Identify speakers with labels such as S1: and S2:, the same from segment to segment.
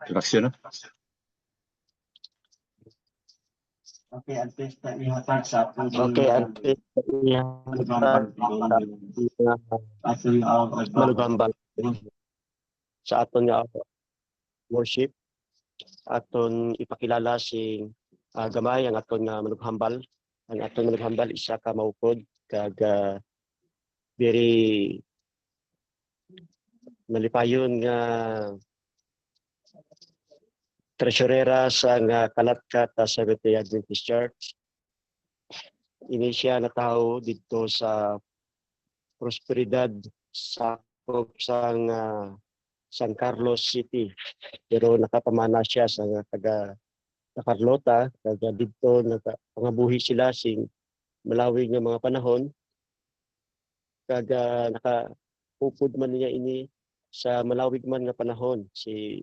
S1: Reaksyon na.
S2: Okay, artista ihatag sa aton
S3: Manughambal sa aton nga worship, aton ipakilala si gamay ang aton nga manughambal. Ang aton manughambal isa ka maupod kag very nalipayon nga treasurera sa nga Kalatkat Seventh-day Adventist Church. Ini siya na tao dito sa Prosperidad sakop sang San Carlos City. Pero nakapamana siya sa taga Carlota, taga dito nakapangabuhi sila sing malawig nga mga panahon. Kaga nakapupod man niya ini sa malawig man nga panahon si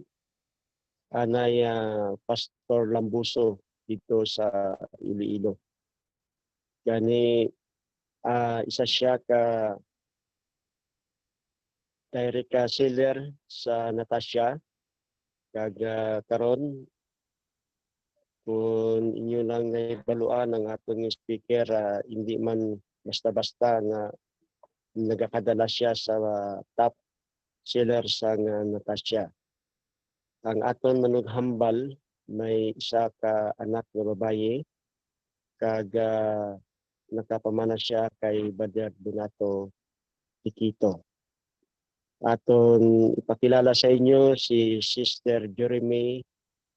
S3: Anay Pastor Lambuso dito sa Iloilo. Gani isa siya ka direct seller sa Natasha. Kag karon kung inyo lang baluan ang aton speaker, hindi man basta-basta nga nagakadala siya sa top seller sa Natasha. Ang aton manughambal may isa ka anak nga babaye kag nakapamana siya kay Brother Donato Tikito. Aton ipakilala sa inyo si Sister Jeremy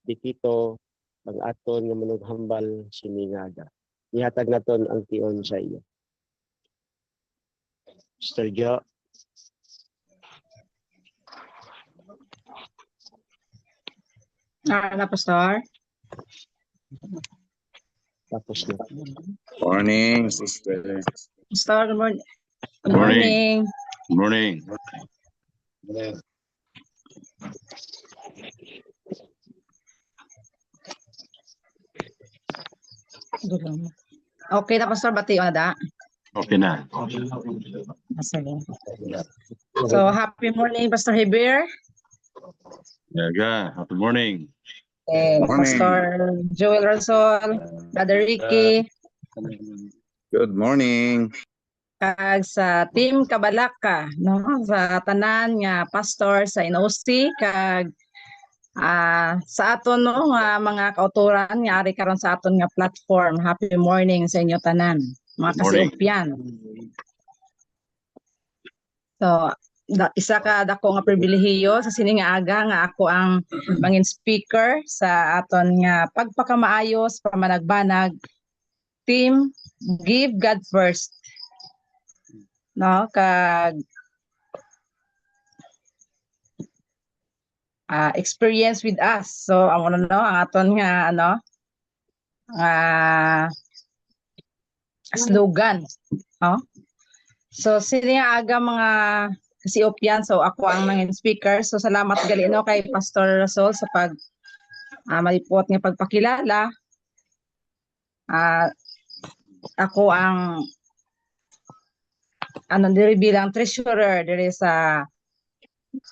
S3: Tikito, ang aton nga manughambal si Mingaga. Ihatag naton ang tion sa iyo. Sister Jo.
S4: Na Pastor.
S3: Tapos na.
S1: Morning, sister.
S4: Pastor, good morning. Good
S1: Morning.
S4: morning.
S1: Morning.
S4: Okay na Pastor, bati na da.
S1: Okay na.
S4: Sige. So, happy morning Pastor Heber.
S1: Yaga, happy morning.
S2: Morning.
S4: Pastor Joel Rosol, Brother Ricky,
S1: Good morning.
S4: kag sa Team Kabalaka, no? Sa tanan nga pastor sa NOC, kag sa aton no mga kauturan nga ari karon sa aton nga platform. Happy morning sa inyo tanan, mga
S1: Good morning.
S4: kasiupyan. So, isa ka dako nga pribilehiyo sa sini nga aga nga ako ang mangin speaker sa aton nga pagpakamaayos pamanagbanag team Give God First, no? Kag experience with us. So ang aton nga slogan, no? So sini nga aga mga kasiopyan, so ako ang mangin speaker. So salamat gali no kay Pastor Rasol sa pag malipot nga pagpakilala. Ako ang diri bilang treasurer diri sa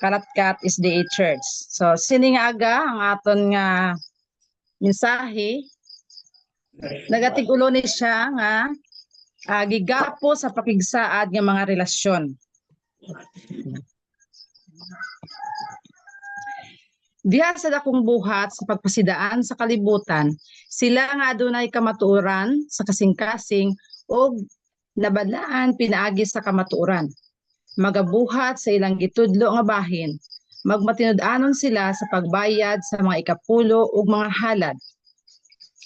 S4: Kalatkat SDA Church. So sini nga aga ang aton nga mensahe, nagatig-ulo ni siya nga gigapo sa pakigsaad nga mga relasyon. Diha sa dakong buhat sa pagpasidaan sa kalibutan, sila nga adunay kamatuoran sa kasing-kasing o nabadlaan pinaagi sa kamatuoran. Magabuhat sa ilang gitudlo nga bahin, magmatinud-anon sila sa pagbayad sa mga ikapulo ug mga halad.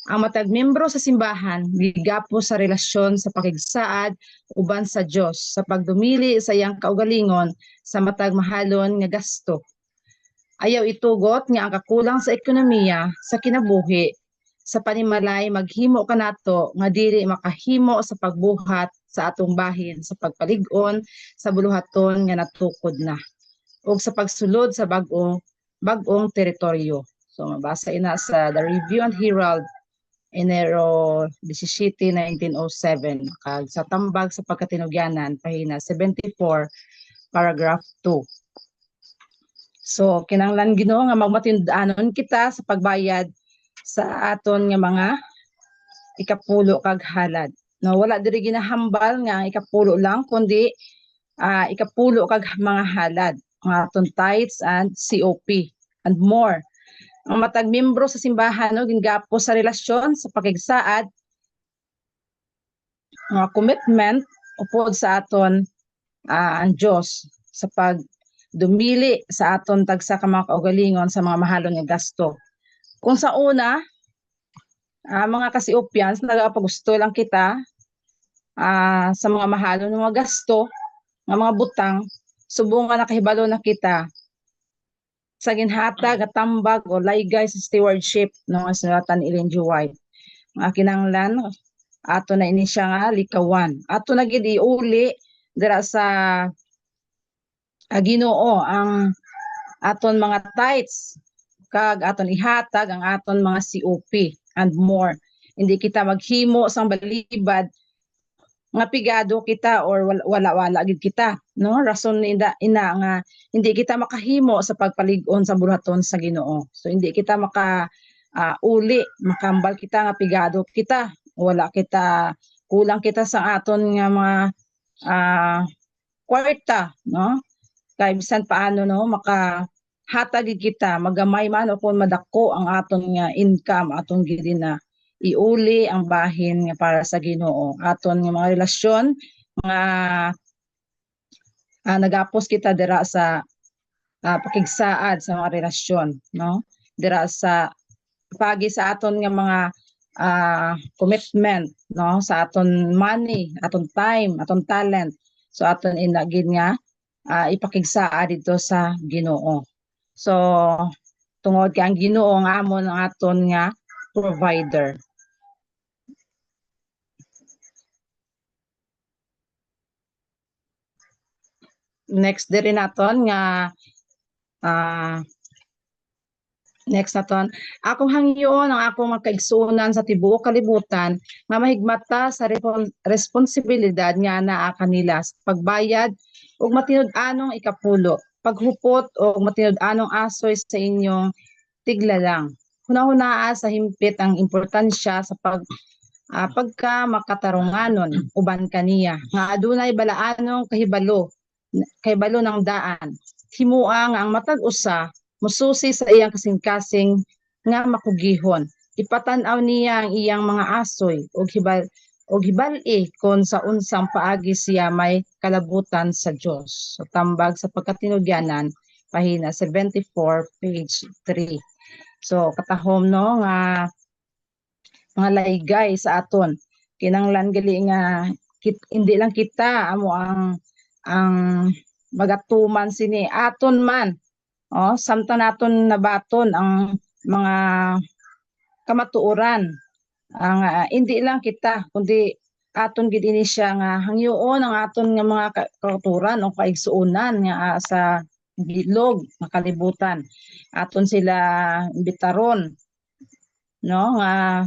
S4: Ang matag membro sa simbahan gigapo sa relasyon sa pakigsaad uban sa Dios sa pagdumili sa iyang kaugalingon sa matag mahalon nga gasto. Ayaw itugot nga ang kakulang sa ekonomiya sa kinabuhi sa panimalay maghimo kanato nga dili makahimo sa pagbuhat sa atong bahin sa pagpalig-on sa buluhaton nga natukod na ug sa pagsulod sa bag-ong teritoryo. So mabasa ina sa The Review and Herald, Enero 17, 1907, kag sa Tambag sa Pagkatinugyanan, pahina 74, paragraph 2. So kinahanglan Ginoo nga magmatinud-anon kita sa pagbayad sa aton nga mga ikapulo kag halad. No, wala diri ginahambal nga ang ikapulo lang kundi ikapulo kag mga halad, ang aton tithes and COP and more. Ang matag membro sa simbahan no gingapos sa relasyon sa pakigsaad mga commitment upod sa aton ang Dios sa pagdumili sa aton tagsa ka mga kaugalingon sa mga mahalon nga gasto. Kung sa una, mga kasiopyans, nagapagusto lang kita sa mga mahalon nga gasto, mga butang, subong nga nakahibalo na kita sa ginhatag at tambag o laygay sa stewardship no nga sinulatan ni Ellen G. White. Mga kinahanglan ato na ini siya nga likawan. Ato na gid iuli dira sa Ginoo ang aton mga tithes kag aton ihatag ang aton mga COP and more. Hindi kita maghimo sang balibad nga pigado kita or wala gid kita no rason ina nga hindi kita makahimo sa pagpalig-on sa bulaton sa Ginoo. So hindi kita uli makambal kita nga pigado kita, wala kita kulang kita sa aton nga mga kwarta no kay bisan paano no makahatag kita magamay man o kung madako ang aton nga income aton gid na iuli ang bahin nga para sa Ginoo aton nga mga relasyon nga nagapos kita dira sa pakigsaad sa mga relasyon no dira sa pagi sa aton nga mga commitment no sa aton money aton time aton talent so aton inagid nga ipakigsaad dito sa Ginoo. So tungod kay ang Ginoo nga amon ang aton nga provider. Next diri naton nga next naton akong hangyoon ang akong makaigsuonan sa tibuok kalibutan nga mahigmata sa responsibilidad nga naa kanila sa pagbayad ug matinud-anong ikapulo paghupot o matinud-anong asoy sa inyong tiglalang. Hunahunaa sa himpit ang importansya sa pagka makatarunganon uban kaniya nga adunay balaanong kahibalo ng daan. Himua nga ang matag usa mususi sa iyang kasing-kasing nga makugihon. Ipatan-aw niya ang iyang mga asoy ug hibal-i kon sa unsang paagi siya may kalabutan sa Dios. So tambag sa pagkatinugyanan pahina 74 page 3. So katahom no nga mga laygay sa aton kinanglan gali nga hindi lang kita amo ang magatuman sini aton man samtang naton nabaton ang mga kamatuoran ang hindi lang kita kundi aton gid ini siya nga hangyoon ang aton nga mga kauturan o kaigsuonan nga sa bilog makalibutan aton sila imbitaron no nga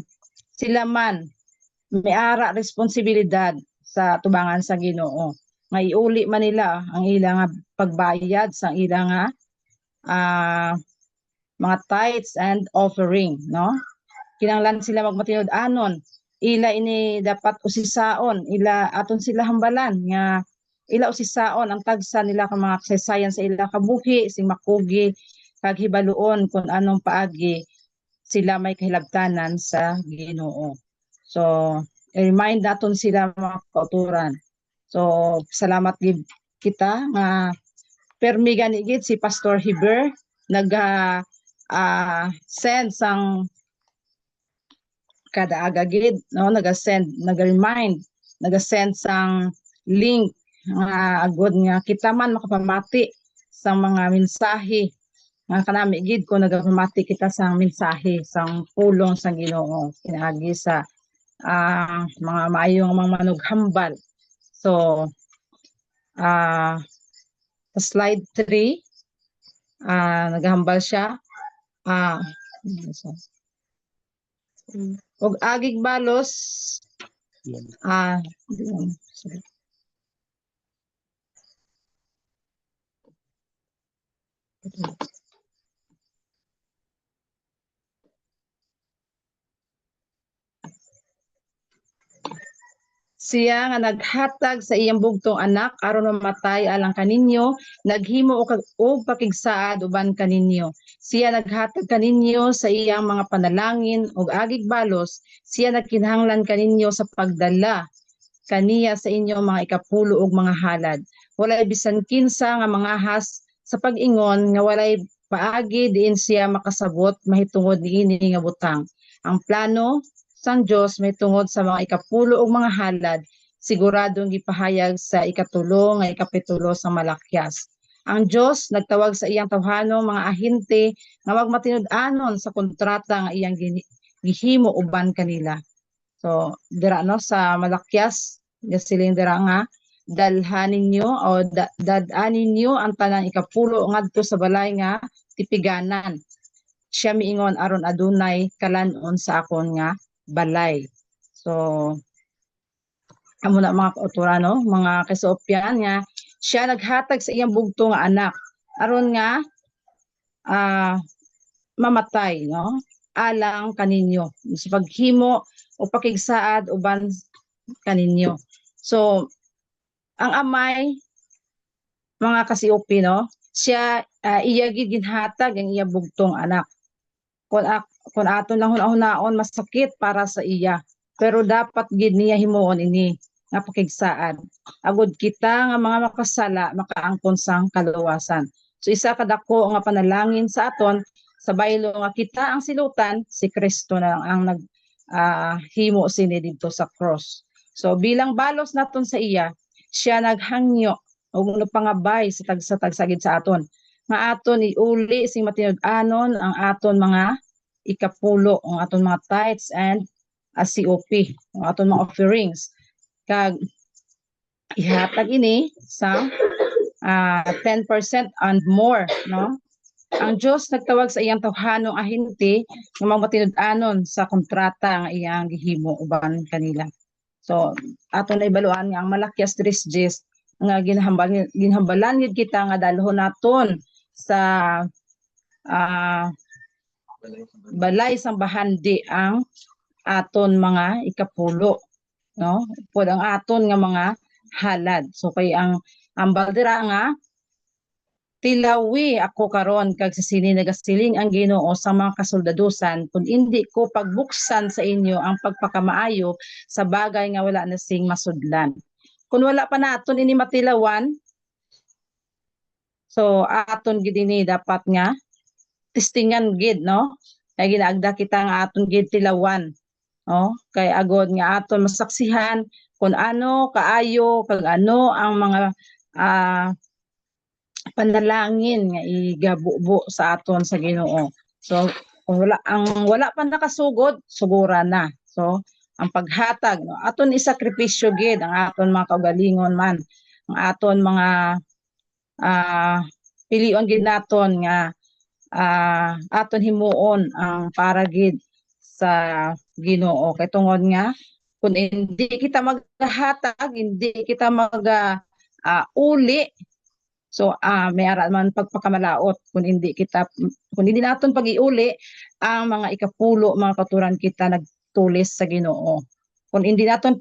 S4: sila man may ara responsibilidad sa tubangan sa Ginoo nga iuli man nila ang ilang pagbayad sa ilang mga tithes and offering no kinahanglan sila magmatinud-anon ila ini dapat usisaon ila aton sila hambalan nga ila usisaon ang tagsa nila ka mga kasaysayan sa ila kabuhi sing makugi kag hibaluon kung anong paagi sila may kahilabtanan sa Ginoo. So i-remind naton sila mga kauturan. So salamat gid kita nga permi gani gid si Pastor Heber send sang kada aga gid no naga-remind naga-send sang link nga agud nga kita man makapamati sa mga mensahe nga kanami gid ko nagapamati kita sang mensahe sang pulong sang Ginoo pinaagi sa mga maayong mga manughambal. So slide 3 naghambal siya og agig balos Siya nga naghatag sa iyang bugtong anak aron mamatay alang kaninyo, naghimo og pakigsaad uban kaninyo. Siya naghatag kaninyo sa iyang mga panalangin ug agig balos. Siya nagkinahanglan kaninyo sa pagdala kaniya sa inyong mga ikapulo ug mga halad. Walay bisan kinsa nga mga has sa pag-ingon nga walay paagi diin siya makasabot mahitungod niini nga butang. Ang plano sang Dios mahitungod sa mga ikapulo ug mga halad siguradong gipahayag sa ikatulo nga ikapitulo sa Malakyas. Ang Dios nagtawag sa iyang tawhanong mga ahente nga magmatinud-anon sa kontrata nga iyang gihimo uban kanila. So, dira no sa Malakyas, gasiling dira nga dalhanin ninyo o dadanin ninyo ang tanang ikapulo ngadto sa balay nga tipiganan. Siya miingon aron adunay kalanon sa akon nga balay. So, amo na mga kauturano, mga kaisopyan nga siya naghatag sa iyang bugto nga anak aron nga mamatay no alang kaninyo sa paghimo o pakigsaad uban kaninyo. So, ang amay mga kasiopi no, siya iya gid ginhatag ang iya bugtong anak. Kung aton lang hunahon masakit para sa iya, pero dapat gid niya himuon ini nga pakigsaad. Agud kita nga mga makasala makaangkon sang kaluwasan. So isa kadako nga panalangin sa aton sa baylo nga kita ang silutan, si Kristo na lang ang himo sini dito sa cross. So bilang balos naton sa iya, siya naghangyo ug nagpangabay sa tagsagid sa aton. Nga aton iuli sing matinud-anon ang aton mga ikapulo, ang aton mga tithes and COP, ang aton mga offerings. Kag ihatag ini sa 10% and more, no? Ang Dios nagtawag sa iyang tawhanong ahente nga magmatinud-anon sa kontrata nga iyang gihimo uban kanila. So aton na ibaluan nga ang Malakyas 3:10 nga ginhambalan gid kita nga dalhon naton sa balay sang bahandi ang aton mga ikapulo, no? Pod ang aton nga mga halad. So kay ang baldira nga tilawi ako karon kag sa sini nagasiling ang Ginoo sa mga kasoldadusan kung hindi ko pagbuksan sa inyo ang pagpakamaayo sa bagay nga wala na sing masudlan. Kung wala pa naton ini matilawan, so aton gid ini dapat nga testingan gid, no? Kay ginaagda kita nga aton gid tilawan, no? Kay agod nga aton masaksihan kung ano kaayo kag ano ang mga panalangin nga igabubo sa aton sa Ginoo. So kung wala pa nakasugod, sugura na. So ang paghatag, no, aton isakripisyo gid ang aton mga kaugalingon man, ang aton mga pilion gid naton nga aton himuon ang para gid sa Ginoo. Kay tungod nga kung hindi kita maghatag, hindi kita uli, so may ara man pagpakamalaot kung hindi naton pag-iuli ang mga ikapulo mga katuran kita nagtulis sa Ginoo. Kung hindi naton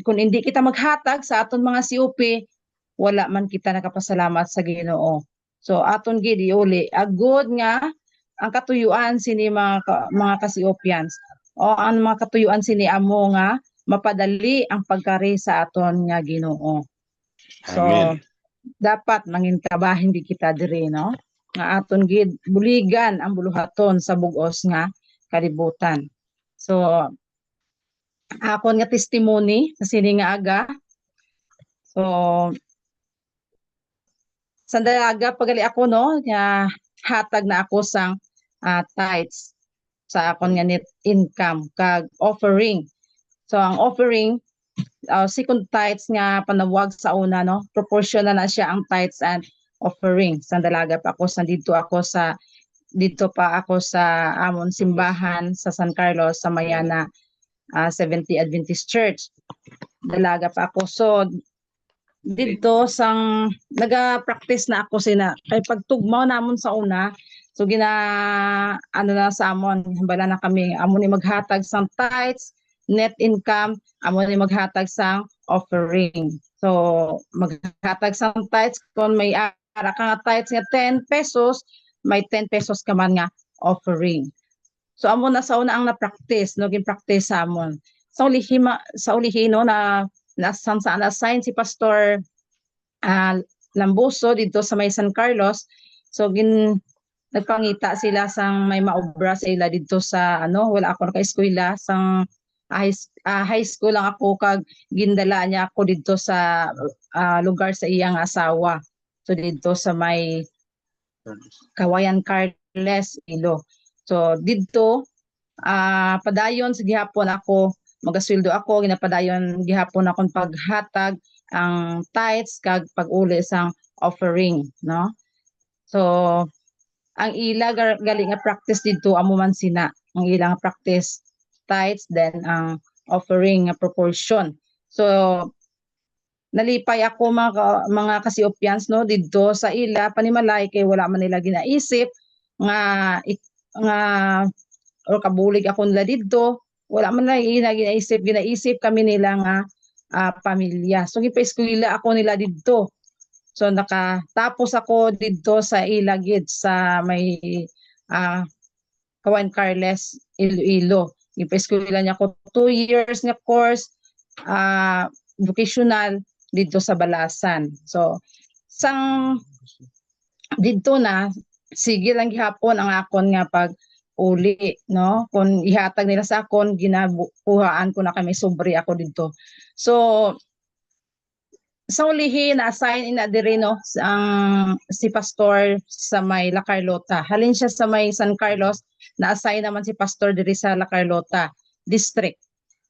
S4: kung hindi kita maghatag sa aton mga COP, wala man kita nakapasalamat sa Ginoo. So aton gid iuli agud nga ang katuyuan sini mga ka-COPians o ang mga katuyuan sini amo nga mapadali ang pagkari sa aton nga Ginoo. So
S1: Amen.
S4: dapat manginkabahin gid kita diri, no? Nga aton gid buligan ang buluhaton sa bug-os nga kalibutan. So akon nga testimony sa sini nga aga. So sa dalaga pagali ako, no, nga hatag na ako sang tithes sa akon nga net income kag offering. So ang offering second tithes nga panawag sa una, no, proportional na siya ang tithes and offering. Sa dalaga pa ako dito pa ako sa amon simbahan sa San Carlos sa Mayana 70 Adventist Church. Dalaga pa ako. So dito sang naga-practice na ako kay pagtugmaw namon sa una, so na sa amon hambala na kami amon ni maghatag sang tithes net income amo ni maghatag sang offering. So maghatag sang tithes kung may ara ka nga tithes nga 10 pesos, may 10 pesos ka man nga offering. So amo na sa una ang na-practice, no gin-practice sa amon. Sa ulihi no na na-assign si Pastor Lambuso dito sa may San Carlos. So nagpangita sila sang may maobra sa ila dito sa wala ako naka-eskwela sang high school lang ako kag gindala niya ako dito sa lugar sa iyang asawa. So dito sa may Kawayan Carles Ilo. So dito padayon sa gihapon ako magasweldo ako ginapadayon gihapon akong paghatag ang tithes kag pag-uli sang offering, no? So ang ila galing nga practice dito amo man sina ang ilang practice tithes then ang offering nga proportion. So nalipay ako mga kasiopyans no dito sa ila panimalay kay wala man nila ginaisip nga or kabulig ako nila dito wala man nila ginaisip kami nila nga pamilya. So gipa-eskwela ako nila dito. So nakatapos ako dito sa Ilagid sa may Kawayan Carles Iloilo. Gipa-eskwela niya ako 2 years nga course vocational dito sa Balasan. So sang dito na sige lang gihapon ang akon nga pag uli, no? Kung ihatag nila sa akon, ginabuhaan ko na kami sobre ako dito. So sa ulihi na-assign ina diri no si Pastor sa may La Carlota. Halin siya sa may San Carlos, na-assign naman si Pastor diri sa La Carlota District.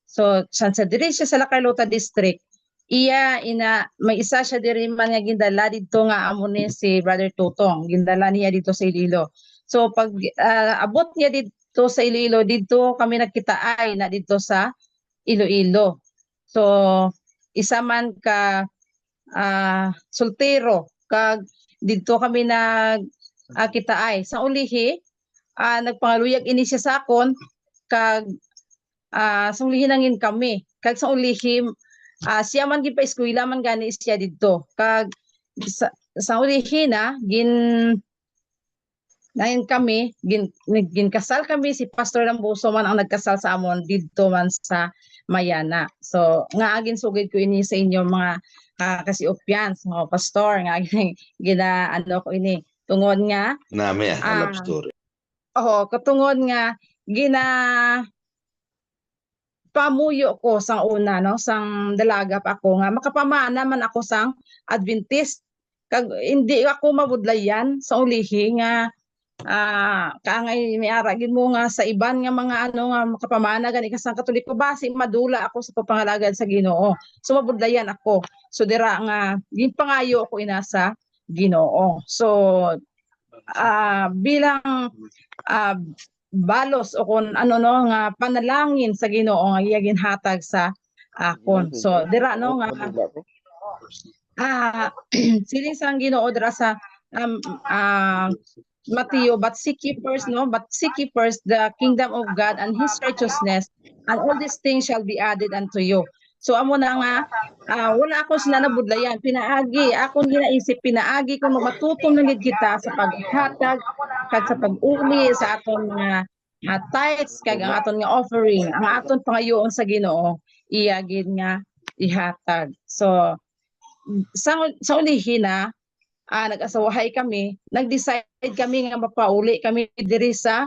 S4: So sa diri siya sa La Carlota District, may isa siya diri man nga gindala dito nga amo ni si Brother Tutong, gindala niya dito sa Iloilo. So pag abot niya dito sa Iloilo, dito kami nagkitaay na dito sa Iloilo. So isa man ka soltero kag dito kami nagkitaay. Sa ulihi nagpangaluyag ini siya sa akon kag sa ulihi nangin kami. Kag sa ulihi siya man gid pa eskwela man gani siya dito. Kag sa ulihi na nangin kami ginkasal kami si Pastor Lambuso man ang nagkasal sa amon dito man sa Mayana. So nga agin sugid ko ini sa inyo mga kasiopyans mga pastor nga ko ini tungod nga
S5: Nami love story.
S4: katungod nga pamuyo ko sang una no sang dalaga pa ako nga makapamana man ako sang Adventist kag hindi ako mabudlayan sa ulihi nga kaangay may aragin mo nga sa iban nga mga nga makapamana gani kasang Katoliko basi madula ako sa papangalagad sa Ginoo. So mabudlayan ako. So dira nga ginpangayo ako ina sa Ginoo. So bilang balos o kung nga panalangin sa Ginoo nga iya ginhatag sa akon. So dira no nga siling sang Ginoo dira sa Matthew, but seek ye first the kingdom of God and His righteousness, and all these things shall be added unto you. So amo na nga wala ako sila nabudlayan, pinaagi akong ginaisip, pinaagi kung matutong na kita sa paghatag kag sa pag-uli sa aton mga tithes kag ang aton nga offering, ang aton pangayoon sa Ginoo iya gid nga ihatag. So sa ulihi na nag-asawahay kami, nag-decide kami nga mapauli kami diri sa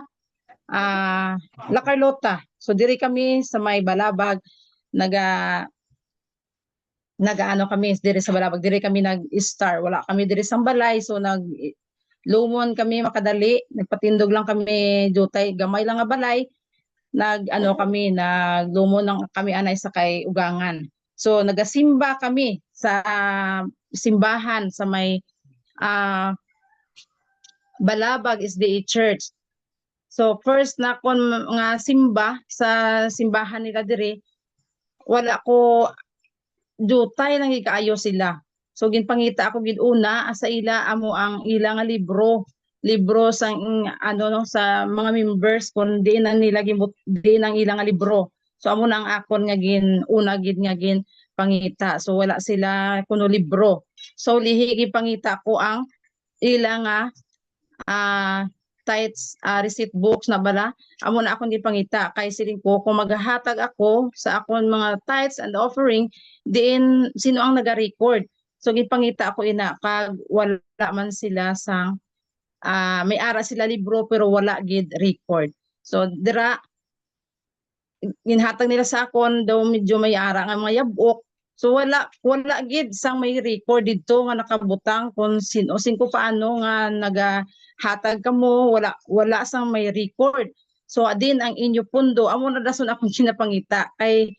S4: La Carlota. So diri kami sa may Balabag kami diri sa Balabag, diri kami nag-star. Wala kami diri sa balay, so lumon kami makadali, nagpatindog lang kami dutay, gamay lang nga balay. Kami naglumon lang kami anay sa kay ugangan. So nagasimba kami sa simbahan sa may Balabag SDA Church. So first na kon nga simba sa simbahan nila diri, wala ko dutay lang ikaayo sila. So ginpangita ako gid una sa ila amo ang ila nga libro sa sa mga members kun di nang ilang libro. So amo na ang akon nga una gid nga pangita. So wala sila kuno libro. So lihi pangita ko ang ila nga tithes receipt books na bala. Amo na akong gipangita kay siling ko kung maghahatag ako sa akon mga tithes and offering diin sino ang naga-record. So gipangita ako ina kag wala man sila sa may ara sila libro pero wala gid record. So dira ginhatag nila sa akon daw medyo may ara nga mga yabok. So wala gid sang may record dito nga nakabutang kung sino paano nga nagahatag kamo, wala sang may record. So adin ang inyo pundo amo na dason akong sinapangita kay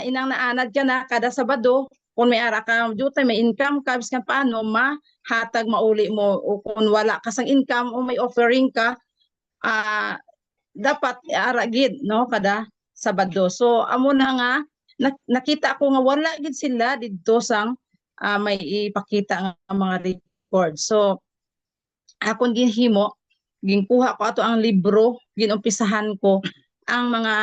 S4: inang naanad ka na kada Sabado kung may ara ka duty may income ka biskan paano mahatag mauli mo o kung wala ka sang income o may offering ka dapat ara gid no kada Sabado. So amo na nga nakita ko nga wala gid sila didto sang may ipakita nga mga record. So akon ginhimo ginkuha ko ato ang libro, ginumpisahan ko ang mga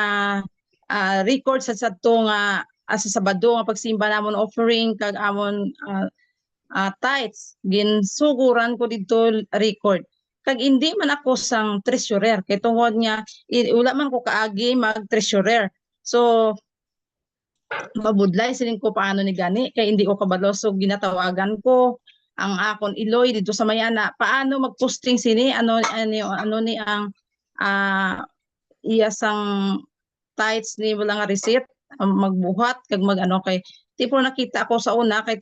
S4: records sa sadto nga sa Sabado nga pagsimba namon offering kag amon tithes ginsuguran ko didto record. Kag hindi man ako sang treasurer kay tungod nga wala man ko kaagi mag treasurer. So mabudlay siling ko paano ni gani kay hindi ko kabalo so ginatawagan ko ang akon Iloy dito sa Mayana paano magposting sini ano ni ang iya sang tithes ni wala nga receipt magbuhat kag magano kay tipo nakita ko sa una kay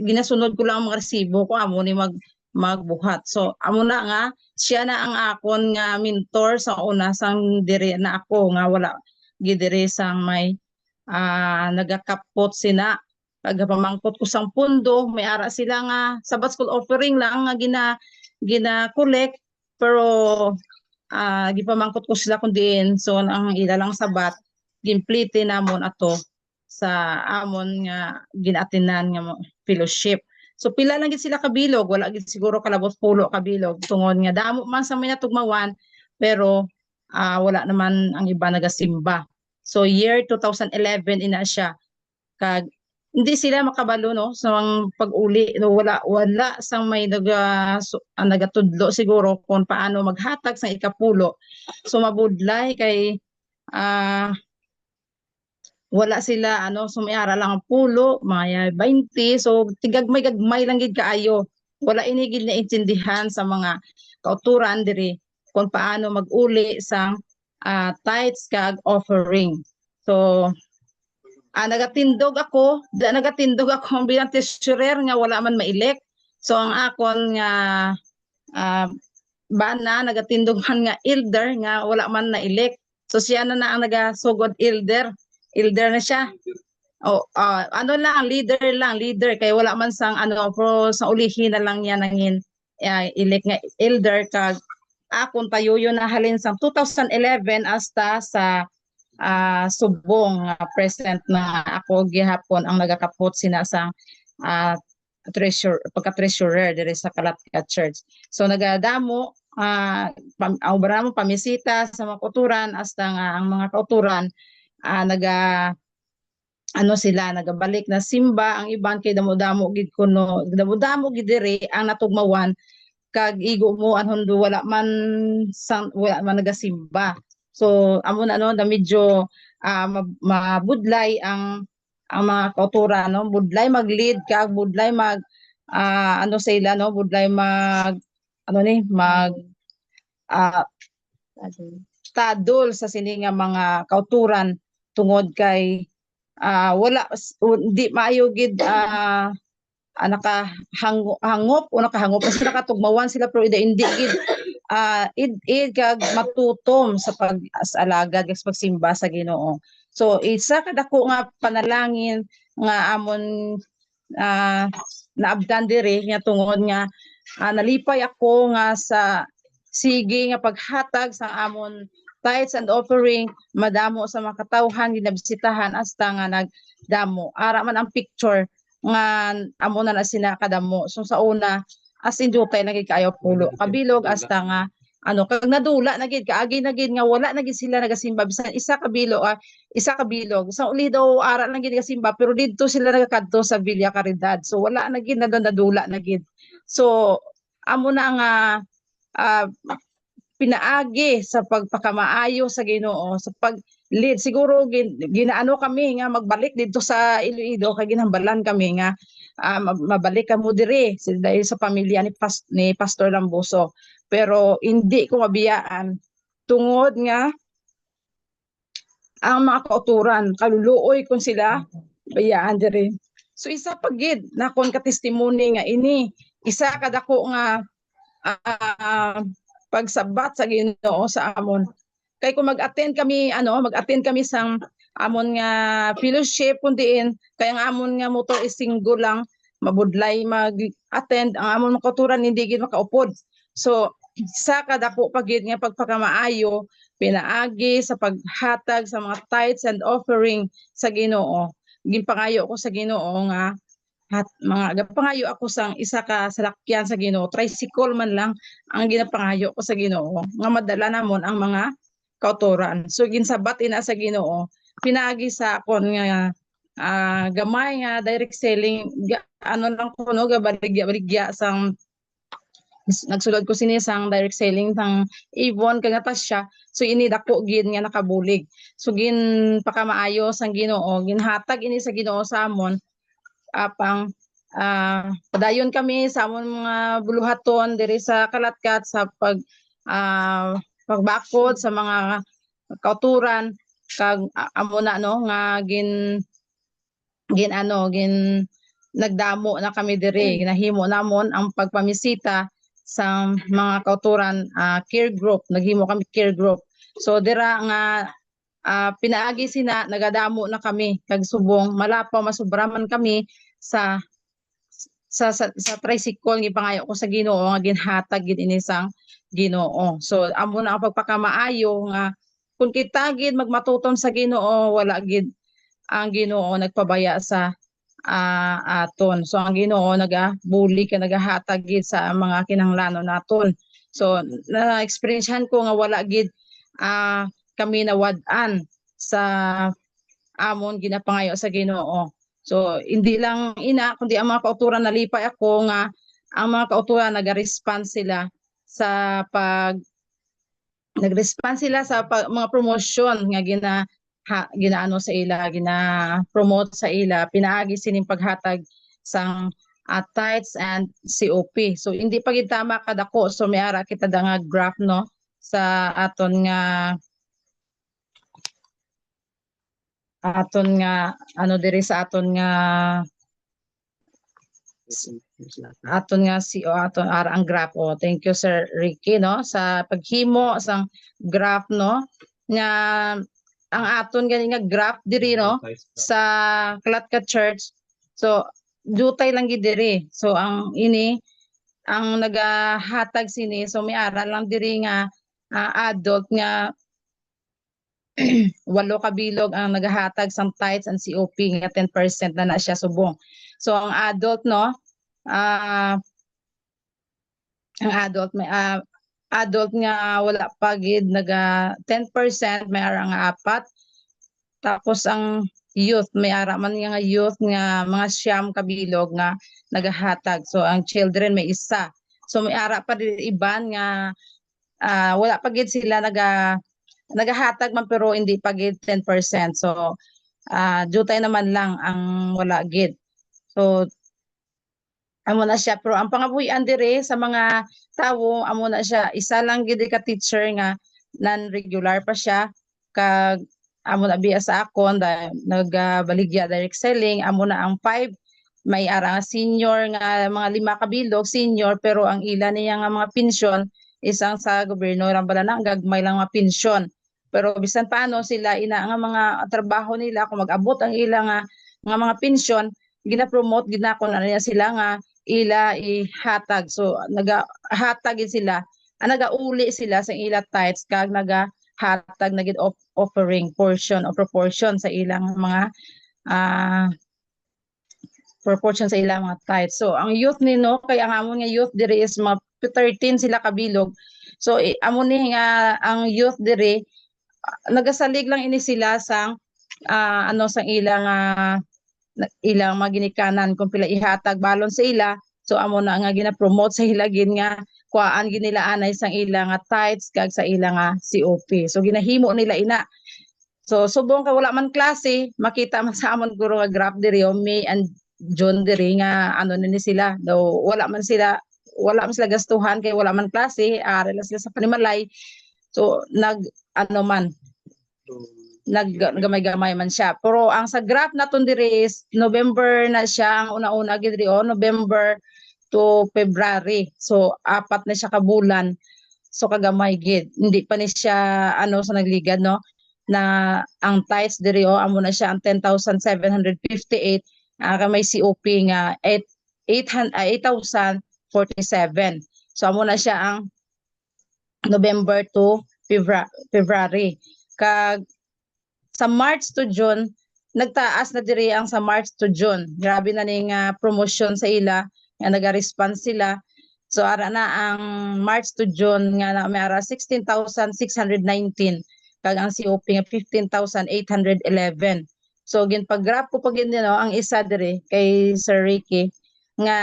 S4: ginasunod ko lang ang mga resibo ko amo ni magbuhat. So amo na nga siya na ang akon nga mentor sa una sang dire na ako nga wala gidire sang may nagakapot sina pagpamangkot ko sang pundo may ara sila nga Sabbath school offering lang nga gina collect pero gipamangkot ko sila kun diin so ang ilalang sabat ginplite namon ato sa amon nga ginatinan nga fellowship. So pila lang gid sila kabilog wala gid siguro kalabot pulo kabilog tungod nga damo man sa may natugmawan pero wala naman ang iba nagasimba. So year 2011 ina siya kag hindi sila makabalo no sa mga pag-uli no, wala sang may nagatudlo siguro kung paano maghatag sa ikapulo. So mabudlay kay wala sila sumayara lang ang pulo mga 20 so tigagmay lang gid kaayo wala inigid na intindihan sa mga kauturan diri kung paano mag-uli sang tithes kag offering. So nagatindog ako bilang treasurer nga wala man ma-elect. So ang akon nga bana nagatindog man nga elder nga wala man na-elect. So siya na ang nagasugod elder na siya. Leader kay wala man sang pro sa ulihin na lang niya nangin elect nga elder kag akon payuyo na halin sang 2011 hasta sa subong present na ako gihapon ang nagakapot sina sang pagka-treasurer diri sa Kalatka Church. So nagadamo ang pamisita sa mga kauturan hasta nga ang mga kauturan nagabalik na simba ang iban kay damo-damo gid kuno damo-damo gid diri ang natugmawan kag igo mo anhon wala man nagasimba. So amo na na medyo mabudlay ang mga kauturan budlay mag-lead kag budlay mag budlay mag tadol sa sini nga mga kauturan tungod kay wala di maayo gid nakahangop kasi nakatugmawan sila pero hindi gid kag matutom sa pag-alagad sa pagsimba sa Ginoo. So isa kadako nga panalangin nga amon naabdan diri nga tungod nga nalipay ako nga sa sige nga paghatag sa amon tithes and offering madamo sa mga katawhan ginabisitahan hasta nga nagdamo ara man ang picture nga amo na sina kadamo. So sa una as in dutay lagi kayo pulo kabilog hasta nga kag nadula na gid kaagi na gid nga wala na gid sila nagasimba bisan isa ka bilog sa uli daw ara na gid nagasimba pero didto sila nagakadto sa Villa Caridad, so wala na gid nadula na gid. So amo na nga ah, pinaagi sa pagpakamaayo sa Ginoo sa pag-lead. Siguro ginaano kami nga magbalik dito sa Iloilo kay ginhambalan kami nga mabalik kamo diri dahil sa pamilya ni Pastor Lambuso. Pero hindi ko mabiyaan tungod nga ang mga kauturan kaluluoy kung sila bayaan diri. So isa pagid na kon ka testimony nga ini isa kadako nga pagsabat sa Ginoo sa amon. Kay kung mag-attend kami sang amon nga fellowship kundiin kay ang amon nga motor is single lang mabudlay mag-attend ang amon mga kauturan hindi gid makaupod. So sa kadako pagid nga pagpakamaayo pinaagi sa paghatag sa mga tithes and offering sa Ginoo. Ginpangayo ko sa Ginoo nga pangayo ako sang isa ka salakyan sa Ginoo, tricycle man lang ang ginapangayo ko sa Ginoo nga madala namon ang mga kauturan. So ginsabat ina sa Ginoo pinaagi sa akon nga gamay nga direct selling lang ko no gabaligya sang nagsulod ko sinisang direct selling tang Avon kag Natasha. So ini dako gid nga nakabulig. So gin pakamaayo sang Ginoo, ginhatag ini sa Ginoo sa amon apang padayon kami sa amon mga buluhaton diri sa Kalatkat sa pagbakod sa mga kauturan kag amo na no nga gin nagdamo na kami diri ginahimo namon ang pagpamisita sa mga kauturan care group, naghimo kami care group. So dira nga pinaagi sina nagadamo na kami kag subong malapaw masubraman kami sa tricycle nga pangayo ko sa Ginoo nga ginhatag gid ini sang Ginoo. So amo na ang pagpakamaayo nga kung kita gid magmatutom sa Ginoo wala gid ang Ginoo nagpabaya sa aton. So ang Ginoo nagabuli ka nagahatag gid sa mga kinahanglanon naton. So na-experiencehan ko nga wala gid kami nawad-an sa amon ginapangayo sa Ginoo. So hindi lang ina kundi ang mga kauturan nalipay ako nga ang mga kauturan nag-respond sila sa mga promotion nga ginaano sa ila, gina-promote sa ila, pinaagi sining paghatag sang tithes and COP. So hindi pa gid tama kadako. So may ara kita da nga graph no sa aton nga diri sa aton nga aton ara ang graph. Thank you Sir Ricky no sa paghimo sang graph no nga ang aton gani nga graph diri no sa Kalatkat Church. So dutay lang gid diri. So ang nagahatag sini so may ara lang diri nga adult nga 8 kabilog ang nagahatag sang tithes and COP nga 10% na siya subong. So ang adult no ang adult nga wala pa gid naga 10% may ara nga 4. Tapos ang youth may ara man nga youth nga mga 9 kabilog nga nagahatag. So ang children may isa. So may ara pa din iban nga wala pa gid sila nagahatag man pero hindi pa gid 10%. So dutay naman lang ang wala gid. So amo na siya pero ang pangabuhian diri sa mga tawo amo na siya isa lang gid ka teacher nga non-regular pa siya kag amo na biya sa akon nagabaligya direct selling amo na ang 5 may ara senior nga mga 5 kabilog senior pero ang ila niya nga mga pensyon isang sa gobyerno ra bala na gagmay lang mga pensyon pero bisan paano sila ina nga mga trabaho nila kung mag-abot ang ila nga mga pensyon gina-promote ginakon na niya sila nga ila ihatag. So nagahatag sila, nagauli sila sa ila tithes kag nagahatag na gid offering portion o proportion sa ilang mga proportion sa ilang mga tithes. So ang youth nino kay ang amon nga youth diri is mga 13 sila kabilog. So amo ni nga ang youth diri nagasalig lang ini sila sa ano sa ilang ilang maginikanan kung pila ihatag balon sa ila. So amo na nga gina-promote sa ila gin nga kuaan gin nila anay sang ilang tithes kag sa ilang COP. So ginahimo nila ina. So subong ka wala man klase, makita man sa amon guro nga graph diri May and June diri nga ano ni sila. Daw wala man sila gastuhan kay wala man klase, ara sila sa panimalay. So ano man naggamay-gamay man siya. Pero ang sa graph naton diri is November na siya ang una-una gid diri November to February. So apat na siya ka bulan. So kagamay gid. Hindi pa ni siya ano sa nagligad no na ang tithes diri amo na siya ang 10,758 may COP nga 8,047. So amo na siya ang November to February. Kag sa March to June nagtaas na diri ang sa March to June. Grabe na ning promotion sa ila nga naga-response sila. So ara na ang March to June nga na may ara 16,619 kag ang COP nga 15,811. So ginpag-graph ko pag ang isa diri kay Sir Ricky nga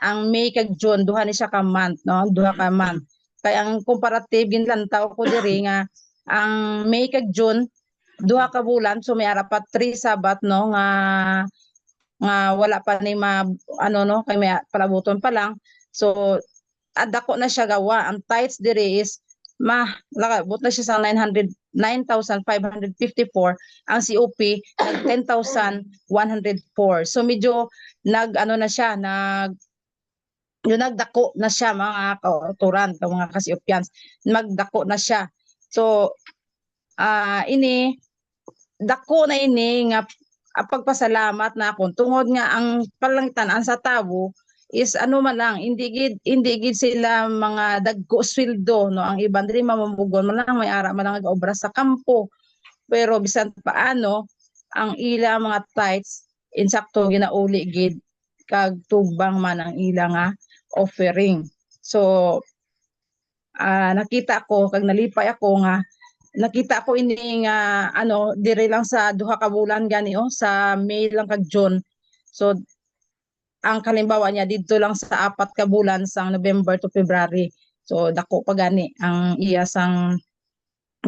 S4: ang May kag June duha ni siya ka month no, duha ka month. Kay ang comparative ginlantaw ko diri nga ang May kag June duha ka bulan so may ara pa 3 sabat no nga wala pa ni ano no kay may palabuton pa lang. So adako na siya gawa. Ang tithes diri is lakabot na siya sa 9,554. Ang COP 10,104. So medyo nagdako na siya mga kauturan, mga ka-COPians. Magdako na siya. So ini dako na ini nga pagpasalamat na akong tungod nga ang palangitan sa tabo is ano man lang hindi gid sila mga dagko sweldo no, ang iban diri mamumugon man lang may ara man lang obra sa kampo, pero bisan paano ang ila mga tithes insakto ginauli gid kag tubang man ang ila nga offering. So nakita ko kag nalipay ako nga nakita ko ini nga ano diri lang sa duha ka bulan gani sa May lang kag June. So ang kalimbawa niya dito lang sa 4 ka bulan sang November to February. So dako pa gani ang iya sang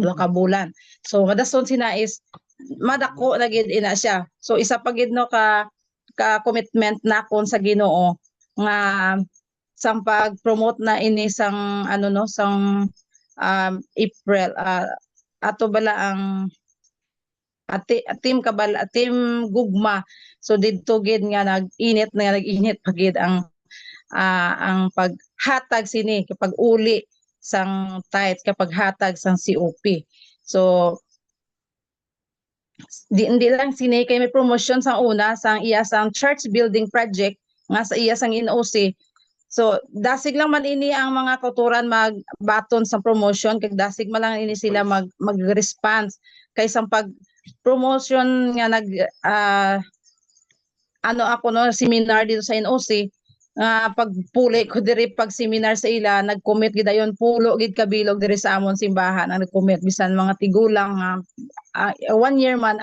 S4: 2 ka bulan. So madason sina is madako na gid ina siya. So isa pa gid no ka commitment na kon sa Ginoo nga sang pag-promote na ini sang ano no sang April ato bala ang team gugma. So didto gid nga nag-init pagid ang paghatag sini kapag uli sang tithes kapag hatag sang COP. So hindi lang sini kay may promotion sang una sang iya sang church building project nga sa iya sang NOC. So dasig lang man ini ang mga kauturan magbaton sa promotion kag dasig man lang ini sila mag-response kay sang pag promotion nga ano ako no seminar dito sa NOC pagpuli ko diri pag seminar sa ila nag-commit gid ayon pulo gid kabilog diri sa amon simbahan ang nag-commit bisan mga tigulang 1 year man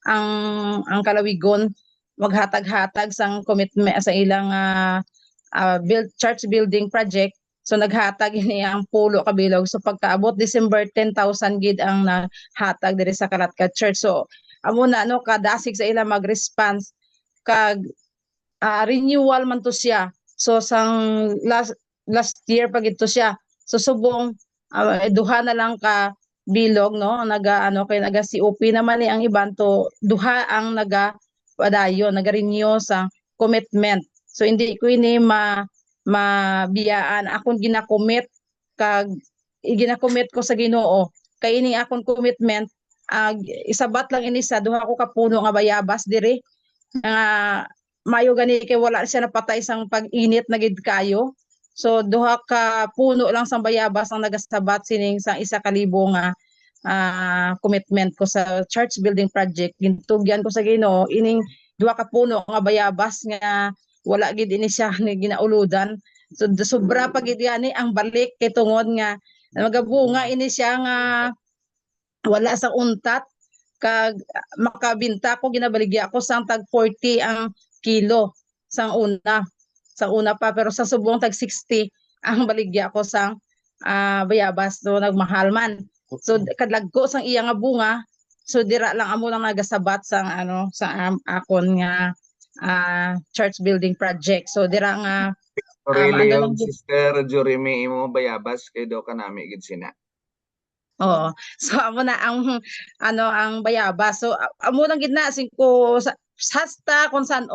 S4: ang kalawigon maghatag-hatag sang commitment sa ilang church building project. So naghatag ini ang pulo kabilog. So pagkaabot December 10,000 gid ang nahatag diri sa Kalatka Church. So amo na no kadasig sa ila mag-response kag renewal man to siya. So sang last year pag ito siya. So subong duha na lang ka bilog no naga COP naman ni ang iban to duha ang padayon naga-renew sa commitment. So hindi ko ini mabiyaan akong ginakommit kag ginakommit ko sa Ginoo kay ini akong commitment isabat lang ini sa duha ko ka puno nga bayabas diri mayo gani kay wala siya napatay sang pag-init na gid kayo. So duha ka puno lang sang bayabas ang nagasabat sining sang 1,000 nga commitment ko sa church building project. Gintugyan ko sa Ginoo ining duha ka puno nga bayabas nga wala gid ini siya ni ginauludan. So sobra pa gid yani ang balik kay tungod nga Magabunga ini siya nga wala sa untat kag makabinta ko ginabaligya ko sang tag 40 ang kilo sang una pa pero sa subong tag 60 ang baligya ko sang bayabas do nagmahal man. So kadlagko sang iya nga bunga, so dira lang amo lang nagasabat sang sa akon nga church building project. So dira nga
S5: Really
S4: ano
S5: yung
S4: lang
S5: Sister Juremy imo bayabas kay do ka nami gid sina.
S4: Oo. So amo na ang bayabas. So amo lang gid na singko hasta kung saan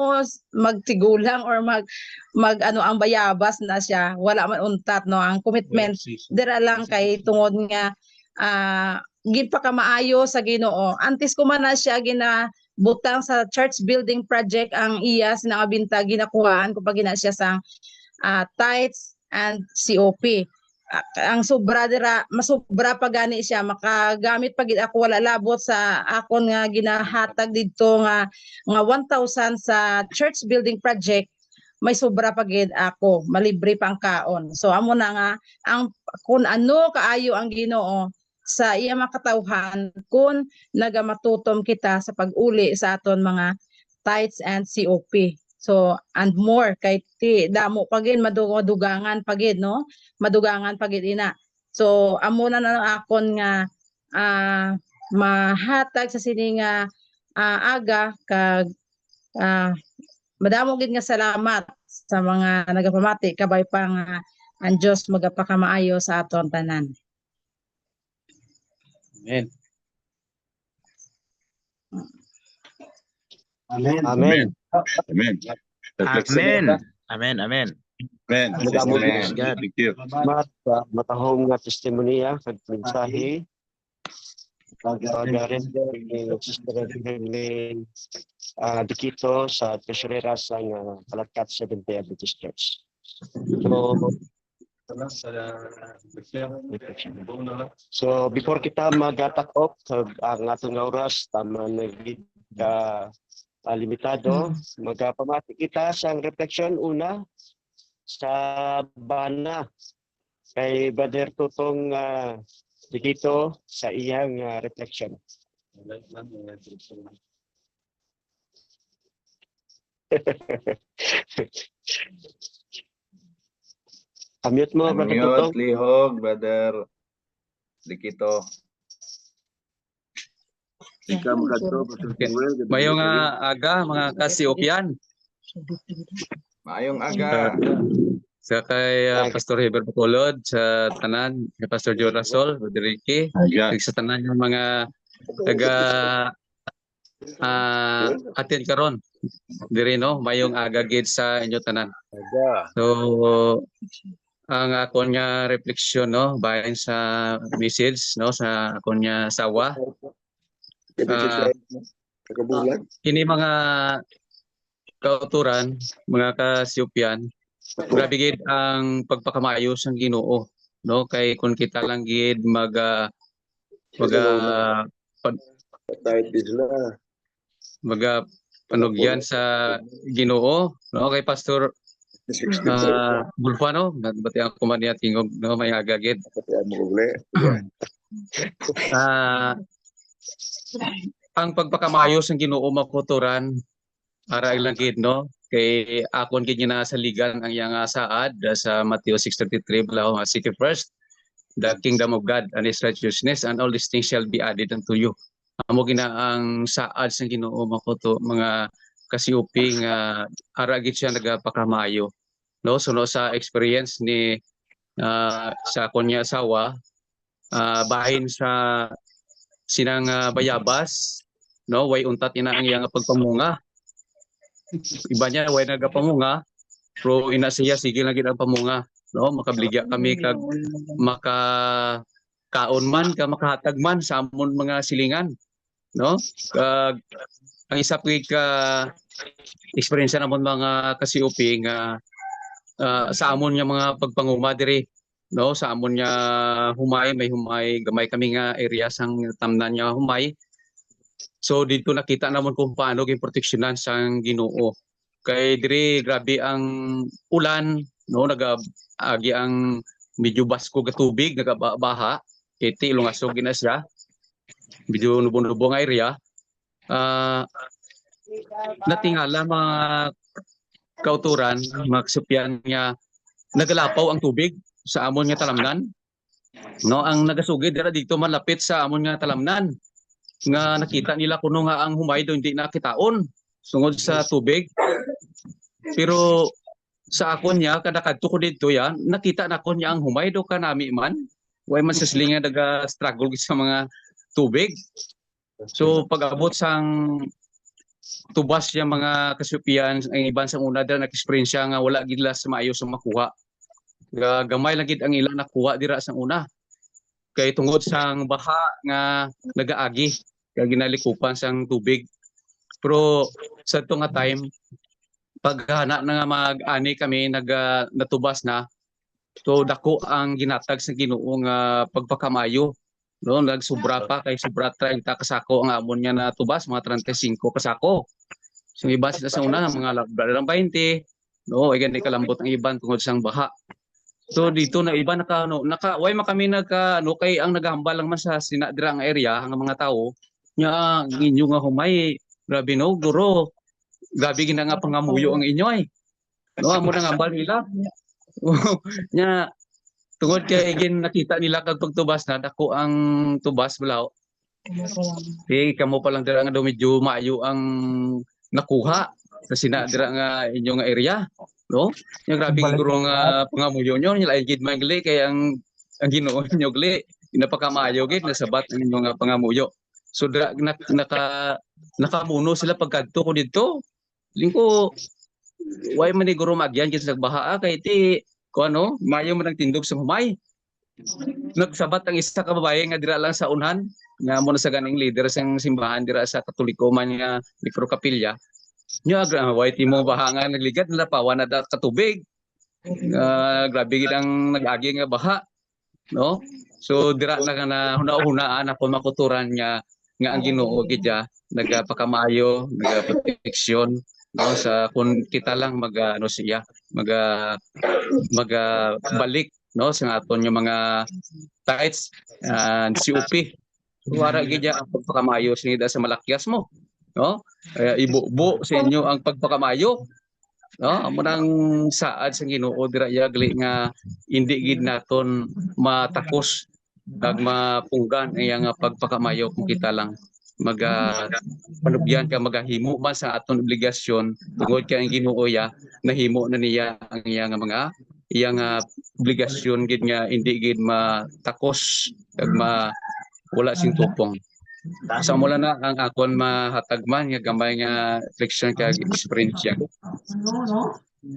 S4: magtigulang or mag ang bayabas na siya wala man untat no ang commitment dira lang kay tungod nga gid pa ka maayo sa Ginoo. Antes ko man na siya ginabutang sa church building project ang iya sinangabinta ginakuhaan ko pag gina siya sang tithes and COP. Ang sobra dira masobra pa gani siya makagamit pa gid ako wala labot sa akon nga ginahatag didto nga 1,000 sa church building project may sobra pa gid ako malibre pa ang kaon. So amo na nga ang kun ano kaayo ang Ginoo sa iya makatawhan kun nagamatutom kita sa pag-uli sa aton mga tithes and COP. So and more kay ti damo pagid madugangan pagid no madugangan pagid ina. So amo na lang akon nga mahatag sa sini nga aga kag madamo gid nga salamat sa mga nagapamati kabay pa nga ang Dios magapakamaayo sa aton tanan.
S1: Amen.
S2: Amen.
S3: Amen.
S1: Amen.
S6: Amen. Amen. Amen.
S1: Amen.
S3: Madamo
S5: Amen.
S1: Thank you.
S3: Matahong nga testimonya kag mensahe pag-render ni Sister Evelyn Dikito sa Tesorera sa Kalatkat Seventh-day Adventist Church. So before kita mag-attack off ang atong oras tama na limitado, magpamati kita sa reflection una sa bana kay Brother Tutong Dikito sa iyang reflection. Unmute mo, Brother Tutong.
S5: Unmute lihog Brother Dikito.
S6: Mayong aga mga kasiopyan
S5: Maayong aga.
S6: sa kay Pastor Heber Bacolod sa tanan kay Pastor Joe Rasol, Brother Ricky,
S1: Yeah.
S6: sa tanan yung mga taga attend karon diri no mayong aga gid sa inyo tanan. So ang akon nga refleksyon no bahin sa message no sa akon nga sawa. Kini mga kauturan, mga kasiupyan, grabe gid ang pagpakamayo sa Ginoo, no? Kay kung kita lang gid panugyan sa Ginoo, no? Kay Pastor Bulfano, bati ang kumaniya tingog no may aga gid. Ang pagpakamayo sa Ginoo makuturan ara ilang gid no kay akon gid ginasaligan ang iyang saad sa Mateo 6:33 balaw nga seek first the kingdom of God and his righteousness and all these things shall be added unto you. Amo gina ang saad sa Ginoo makuto mga kasiupi nga ara gid siya nagapakamayo no so no sa experience ni sa akon nga asawa bahin sa sinang bayabas no way untat ina ang iyang pagpamunga. Iba niya way nagapamunga pero ina siya sige lang gid ang pamunga no makabligya kami kag kaon man ka makahatag man sa amon mga silingan no ang isa pa ka experience namon mga kasiupi nga sa amon nga mga pagpanguma diri no sa amon niya humay may humay gamay kami nga area sang tamnan niya humay. So dito nakita namon kung paano gyud proteksyonan sang Ginoo. Kay diri grabe ang ulan no nagagi ang medyo basko ka tubig nagabaha kiti ilungasog gina siya medyo lubong-lubong nga area. Natingala mga kauturan mga kasupyan nga nagalapaw ang tubig sa amon nga talamnan. No, ang nagasugid dira dito malapit sa amon nga talamnan nga nakita nila kuno nga ang humay do hindi nakitaon sungod sa tubig. Pero sa akon niya kada kadto ko dito yan nakita na ko niya ang humay do kanami man way man sa silinga daga struggle sa mga tubig. So pag-abot sang tubas yung mga kasupian ang iban sa una dira nag-experience nga wala gid la sa maayo sa makuha. Gamay lang gid ang ilang nakuha dira sa una. Kay tungod sang baha nga nagaagi kay ginalikupan sang tubig. Pero sa to nga time paghana na nga mag-ani kami natubas na. So dako ang ginatag sa Ginoo nga pagpakamayo. No, nagsubra pa kay sobra 30 kasako ang amon niya natubas, mga 35 kasako. So iba sila sa una mga lang 20. No, ay gani kalambot ang iban tungod sang baha. So dito na iba naka way kami kay ang naghambal lang man sa sinadira ang area ang mga tao nya inyo nga humay grabe no guro. Grabe gina nga pangamuyo ang inyo ay. No, amo nang ambal nila. Nya tungod kay nakita nila kag pagtubas na dako ang tubas balaw. Kamo pa lang dira nga daw medyo maayo ang nakuha sa sinadira nga inyo nga area, no? Nya grabe guro nga pangamuyo nyo nya lain gid magli kay ang Ginoo nyo gli napakamayo gid nasabat ang inyo nga pangamuyo. So nakamuno sila pagkadto ko dito. Lingko way man ni guro magyan gid sa baha kay ti ko ano mayo man ang tindog sa humay. Nagsabat ang isa ka babae nga dira lang sa unhan nga mo na sa ganing leader sang simbahan dira sa Katoliko man nga Microcapilla. Nya way ti mo baha nga nagligat nalapawan na ka tubig. Grabe gid ang nag-agi nga baha, no? So dira na nga hunahunaan ako makuturan nga ang Ginoo gid nagapakamayo, nagaproteksyon, no, sa kun kita lang ano siya balik, no, sa aton yung mga tithes COP wara gid ang pagpakamayo sinida sa malakyas mo, no, ibubo sa inyo ang pagpakamayo, no, amo nang saad sa Ginoo dira yagli nga hindi gid naton matakos kag mapunggan ang pagpakamayo kung kita lang panubyan ka magahimo man sa aton obligasyon tungod kay ang Ginoo nahimo na niya ang iyang obligasyon gid nga hindi gid matakos kag wala sing tupong. Sa mula na ang akon mahatagman nga gamay nga reflection kag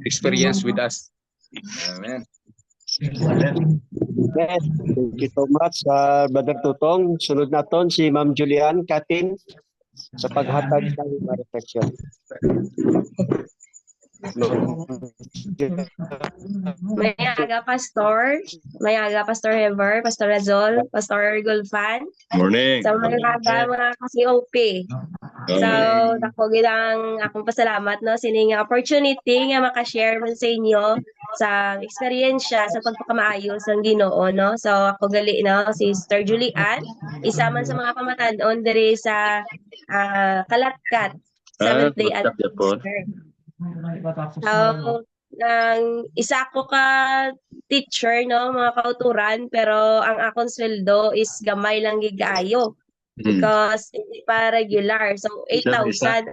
S6: experience with us.
S5: Amen.
S3: Yes, thank you so much, Brother Tutong. Sunod naton si Ma'am Julian Katin sa paghatag ng reflection.
S7: Mayaga Pastor Heber, Pastor Razol, Pastor Gulfan.
S1: Morning.
S7: Sa mga ka-COP. So, dako gid ang akong pasalamat no sining opportunity nga maka-share man sa inyo sa experience sa pagpakamaayo sa Ginoo no. So, ako gali no si Sister Julian, isa man sa mga kamatan-on diri sa Kalatkat Seventh-day Adventist. So, isa ko ka teacher no mga kauturan pero ang akong sweldo is gamay lang gid kaayo because hindi pa regular. So 8,000.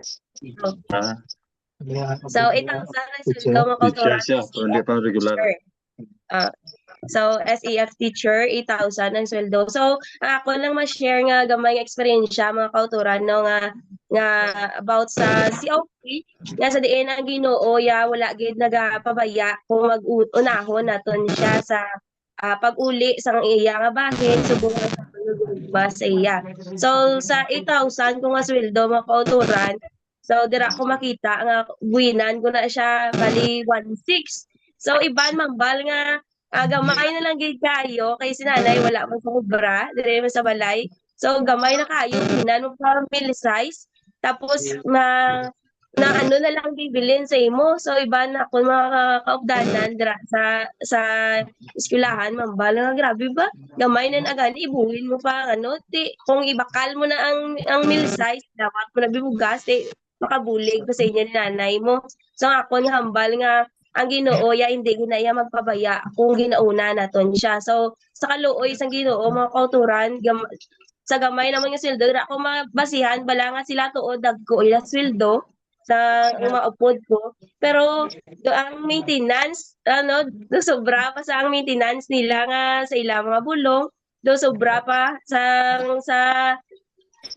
S7: So 8,000 ang sweldo mga kauturan.
S1: Hindi pa regular.
S7: So SEF teacher 8,000 ang sweldo. So ako lang ma-share nga gamay nga eksperyensya mga kauturan no nga about sa COP nga sa diin ang Ginoo wala gid nagapabaya kung mag-unahon naton siya sa pag-uli sa iya nga bahin subong sa sa iya. So sa 8,000 kung nga sweldo mga kauturan, so dira ko makita nga buwinan ko na siya bali 1.6. So iban mambal nga gamay na lang gid kayo kay sinanay wala man sa kubra dire man sa balay. So gamay na kayo binan mo pa meal size tapos na ano na lang bibilin sa imo. So iba na ako mga kaupdanan dira sa eskwelahan, mambala nga grabe ba? Gamay na agani ibuhin mo pa ano, ti kung ibakal mo na ang meal size, dapat mo na bibugas makabulig pa sa inyo ni nanay mo. So ako ni hambal nga ang Ginoo ya hindi ginaya magpabaya kung ginauna naton siya. So sa kaluoy sang Ginoo mga kauturan, sa gamay naman nga sweldo dira ako mabasihan bala nga sila tuod dagko ila sweldo sa maupod ko. Pero ang maintenance, do sobra pa sa ang maintenance nila nga sa ilang mga bulong, do sobra pa sa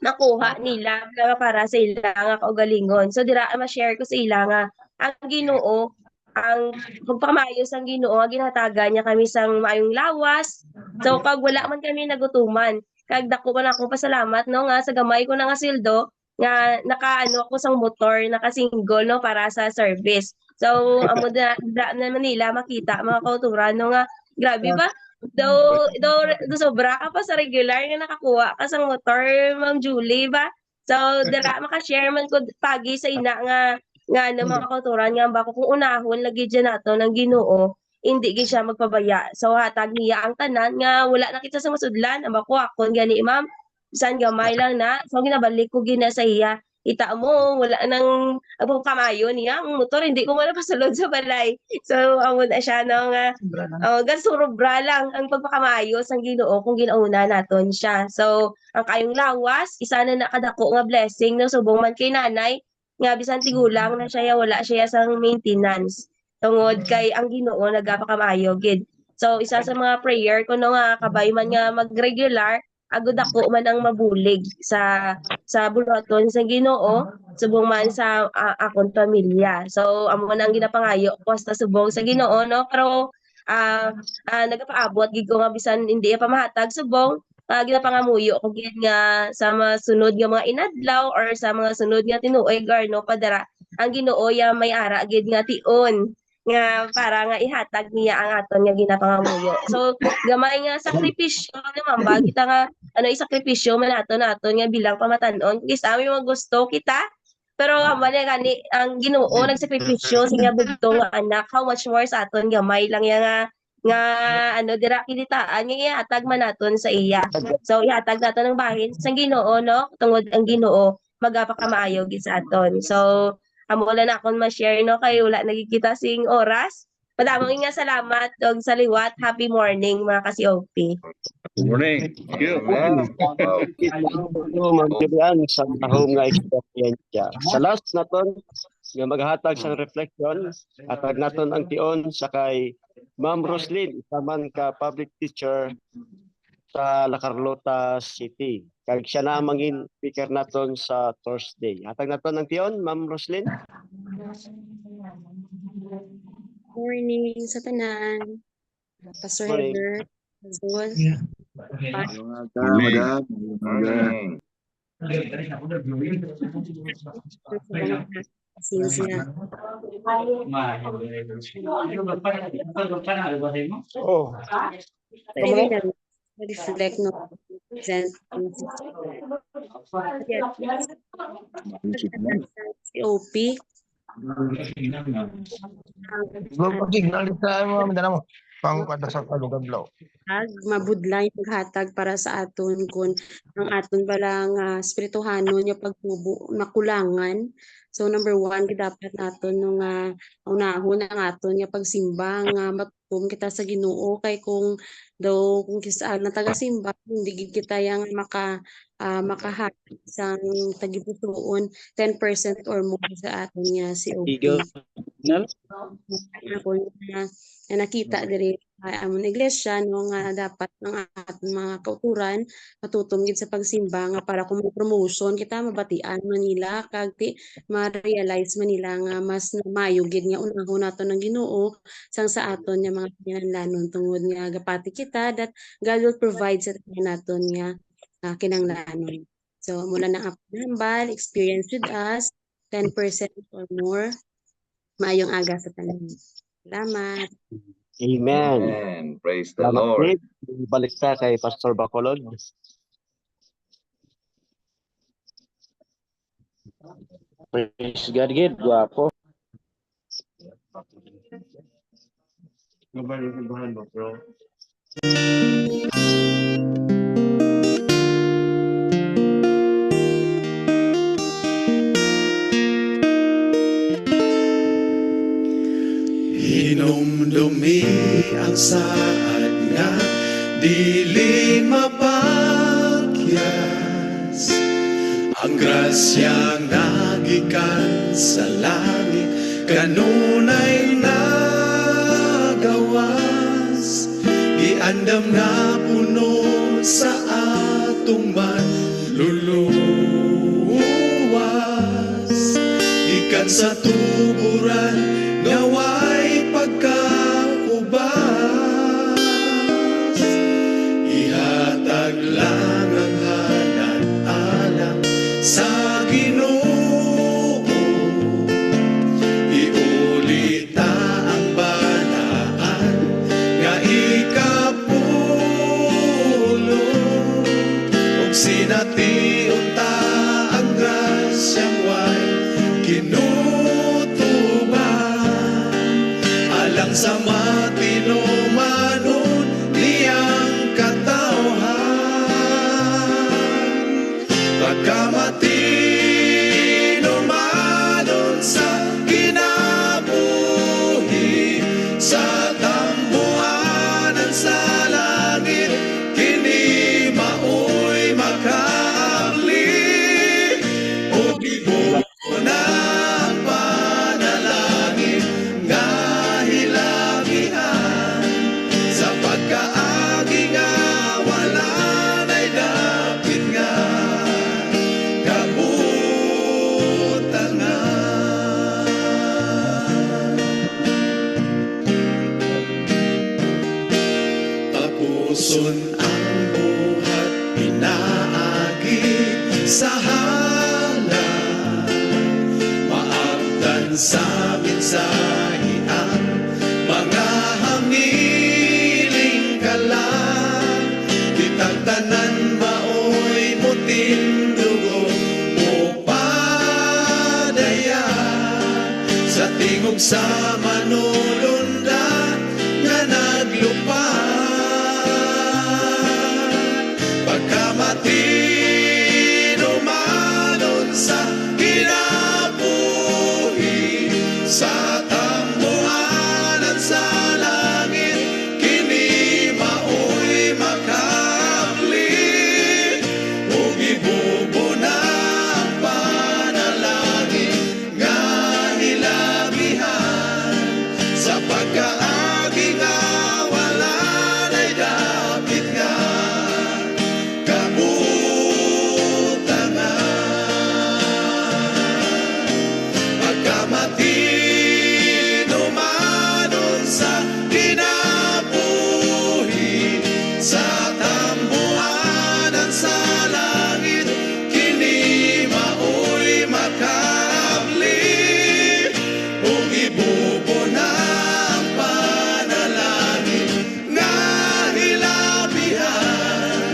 S7: nakuha nila nga para sa ilang nga kaugalingon. So dira ma-share ko sa ila nga ang Ginoo, ang pagpamayos ang Ginoo nga ginhatagan niya kami sang maayong lawas. So kag wala man kami nagutuman, kag dako man akong pasalamat no nga sa gamay ko na nga sweldo nga nakaano ako sang motor, naka-single no para sa service. So amo na Manila makita mga kauturan no nga grabe ba do sobra ka pa sa regular nga nakakuha ka sang motor, Ma'am Julie ba? So dira maka-share man ko pagi sa ina nga ano mga kauturan nga bako kung unahon lagi dyan nato ng Ginoo hindi gid siya magpabaya. So hatag niya ang tanan nga wala na kita sa masudlan, ang bako akon gani ma'am bisan gamay lang na. So ginabalik ko gina sa iya. Ita mo wala nang ang kamayo niya ang motor hindi ko man pasulod sa balay. So amo na siya no nga gasurobra lang ang pagpakamayo sang Ginoo kung ginauna naton siya. So ang kayong lawas isa na nakadako nga blessing no subong man kay nanay nga bisan tigulang na siya wala siya sang maintenance. Tungod kay ang Ginoo nagapakamayo gid. So isa sa mga prayer ko no nga kabay man nga mag-regular agud ako man ang mabulig sa buloton sa Ginoo subong man sa akon pamilya. So amo man ang ginapangayo ko sa subong sa Ginoo no pero nagapaabot gid ko nga bisan hindi pa mahatag subong ginapangamuyo ko gid nga sa mga sunod nga mga inadlaw or sa mga sunod nga tinuoy garno padara ang Ginoo ya may ara gid nga tion nga para nga ihatag niya ang aton nga ginapangamuyo. So gamay nga sakripisyo naman ba kita nga isakripisyo man naton nga bilang pamatan-on kis ami mga gusto kita pero amali gani ang Ginoo nagsakripisyo sa nga bugtong nga anak how much more sa aton gamay lang ya nga dira kinitaan nga ihatag man naton sa iya. So ihatag naton ang bahin sa Ginoo no tungod ang Ginoo magapakamaayo gid sa aton. So amo na akong ma-share no kay wala nagkikita sing oras. Madamong nga salamat og sa liwat. Happy morning mga ka-COP.
S1: Good morning. Thank you.
S3: Ma'am Julian sa tahong nga eksperyensya. Sa last naton nga maghatag sang reflection hatag naton ang tion sa kay Ma'am Roslyn isa man ka public teacher sa La Carlota City. Kag siya na mangin speaker naton sa Thursday. Hatag naton ang tion, Ma'am Roslyn.
S8: Morning sa tanan. Pastor
S3: Morning.
S8: Heather. Azul.
S5: Morning.
S8: Sinsya.
S3: Oh.
S8: Reflect no present COP. Mabudlay paghatag para sa aton kun ang aton balang espirituhanon nga pagtubo nakulangan. So number 1 dapat naton nung unahon ang aton nga pagsimba nga matutom kita sa Ginoo kay kung kisa na taga-simba hindi gid kita yang makahatag sang tagipusoon 10% or more sa aton nga COP. Ako na nakita diri among iglesia no nga dapat ng aton mga kauturan matutom gid sa pagsimba nga para kung may promotion kita mabatian Manila kag ma-realize Manila nga mas mayo gid nga unahon naton ng Ginoo sang sa aton nga mga kinahanglanon tungod nga gapati kita that God will provide sa naton nga kinahanglanon. So mula na hambal experience with us 10% or more maayong aga sa tanan. Salamat.
S3: Amen.
S5: Amen. Praise the
S3: Salamat,
S5: Lord.
S3: Dave. Balik ka kay Pastor Bacolod. Praise God, gid. Guwapo.
S1: Gabay mo, bro.
S9: Hinumdumi ang saad nga dili mapakyas, ang grasyang nagikan sa langit kanunay nagawas, giandam nga puno sa atong manluluwas, gikan sa tuburan ngaway pagkaubas, ihatag lang ang hanad alam sa Ginoo, iulita ang balaan nga ikapulo, ug sination ta ang grasyang way alang sa matino manon niyang katawhan, pagkamatino manon sa kinabuhi, sa tambuhanan sa langit kini maoy makaabli, o gibo na ang panalangin nga hilabihan, sa pagkaagi nga wala na'y dapit nga kabutangan. Tapuson ang buhat pinaagi sa halang, maabdan sa mensahe ang mga hamiling kalang, kitang tanan maoy mutindugo o padaya, sa tingog sa manulundan nga naglupad, pagkamatino manon sa kinabuhi, sa tambuhanan sa langit kini maoy makaabli, ug ibubo na ang panalangin nga hilabihan, sa pagkaagi nga wala na'y dapit nga kabutangan, pagkamatino manon sa kinabuhi, sa tambuhanan sa langit kini maoy makaabli, ug ibubo na ang panalangin nga hilabihan,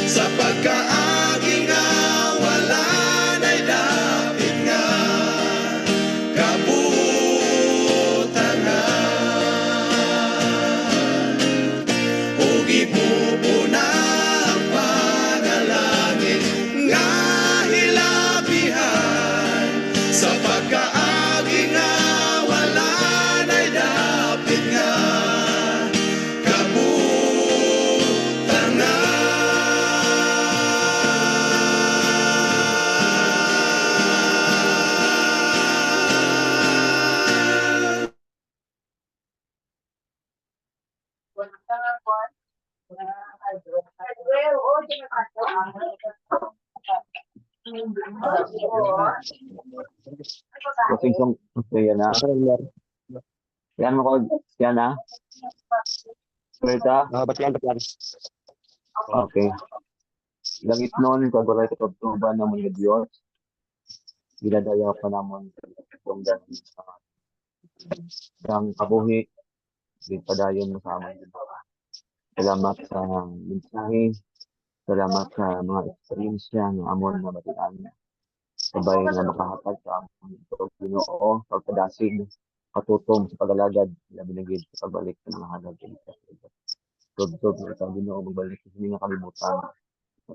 S9: sa pagkaagi nga wala na'y dapit nga kabutangan, ug ibubo na ang panalangin nga hilabihan, sa pagkaagi nga wala na'y dapit nga kabutangan.
S3: Okay, so, yan na. Yan mo ko, yan na. Berta? Batian. Okay. Langit noon, kagaray sa pagtuban ng mga Diyos. Ginadaya pa naman kung dahil ang kabuhi, di padayon mo sa amin. Salamat sa mensahe. Salamat sa mga experience ng amon na batian.
S10: sabay nga makahatag sa among Ginoo pagpadasig katutom sa pag-alagad labi na gid sa pagbalik sa mga halag tugtog sa Ginoo magbalik sa mga kalibutan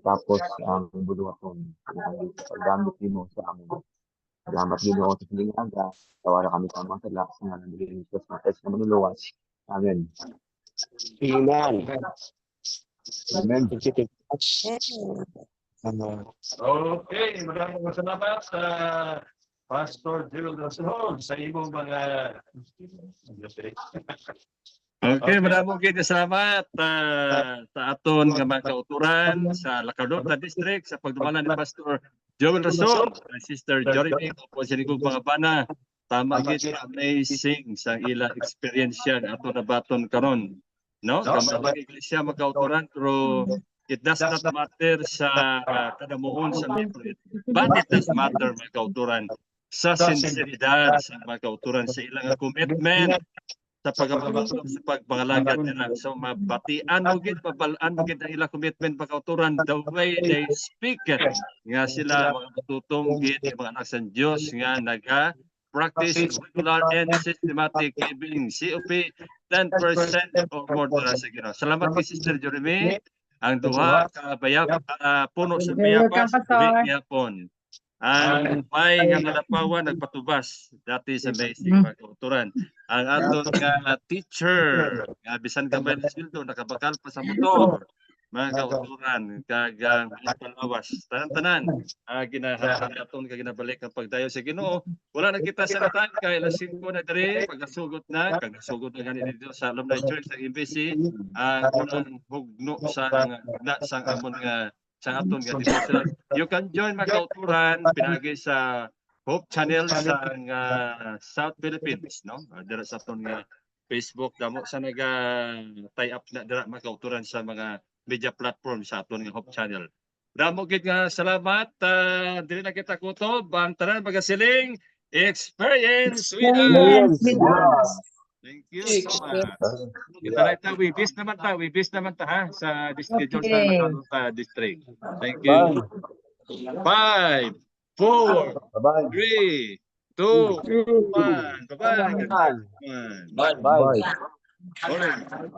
S10: tapos ang buduhaton ang paggamit nimo sa among salamat Ginoo sa sining aga tawara kami sa mga sala sa ngalan ni Jesus na manuluwas amen
S3: Amen.
S10: amen
S3: Thank you.
S1: Okay, maraming salamat sa Pastor Gerald Rason sa imong mga
S11: Okay, maraming salamat sa aton nga mga kauturan sa Lakadota District sa pagdumanan ni Pastor Joel Rason, Sister Jeremy o sinikog mga bana. Tama gid amazing sa ila experience yan ato na baton karon. No? Kamay iglesia magkauturan pero it does not matter sa kadamuon sa membro. But it does matter mga kauturan sa sinseridad sa mga kauturan sa ilang commitment sa pagpapatulong sa pagpangalagad nila. So mabatian mo gid, pabalaan mo gid ang ilang commitment mga kauturan the way they speak. Nga sila mga matutong gid mga anak sa Dios nga practice regular and systematic giving. COP 10% or more para sa Ginoo. Salamat kay Sister Jeremy. Ang duha ka bayab puno sa bayabas gyapon. Ang may nga malapawan nagpatubas dati sa amazing mga kauturan. Ang aton nga teacher nga bisan gamay na sildo nakabakal pa sa motor. Mga kauturan kag mga palawas tanan ginahapan aton kag ginabalik ang pagdayo sa Ginoo. Wala na kita sa natan kay alas 5 na diri pagkasugot na gani dito sa Alumni Church sa MBC ang unang hugno sa amon nga sa aton nga devotion. You can join mga kauturan pinagi sa Hope Channel sa South Philippines, no? Dira sa aton nga Facebook damo sa tie up na dira mga kauturan sa mga media platform sa aton nga Hope Channel. Damo gid nga salamat dili na kita kutob ang tanan magasiling experience with us. Thank you so much. Kita wibis naman ta ha sa district sa Lakadota District. Thank you. 5 4 3 2 1 Bye-bye.
S10: bye bye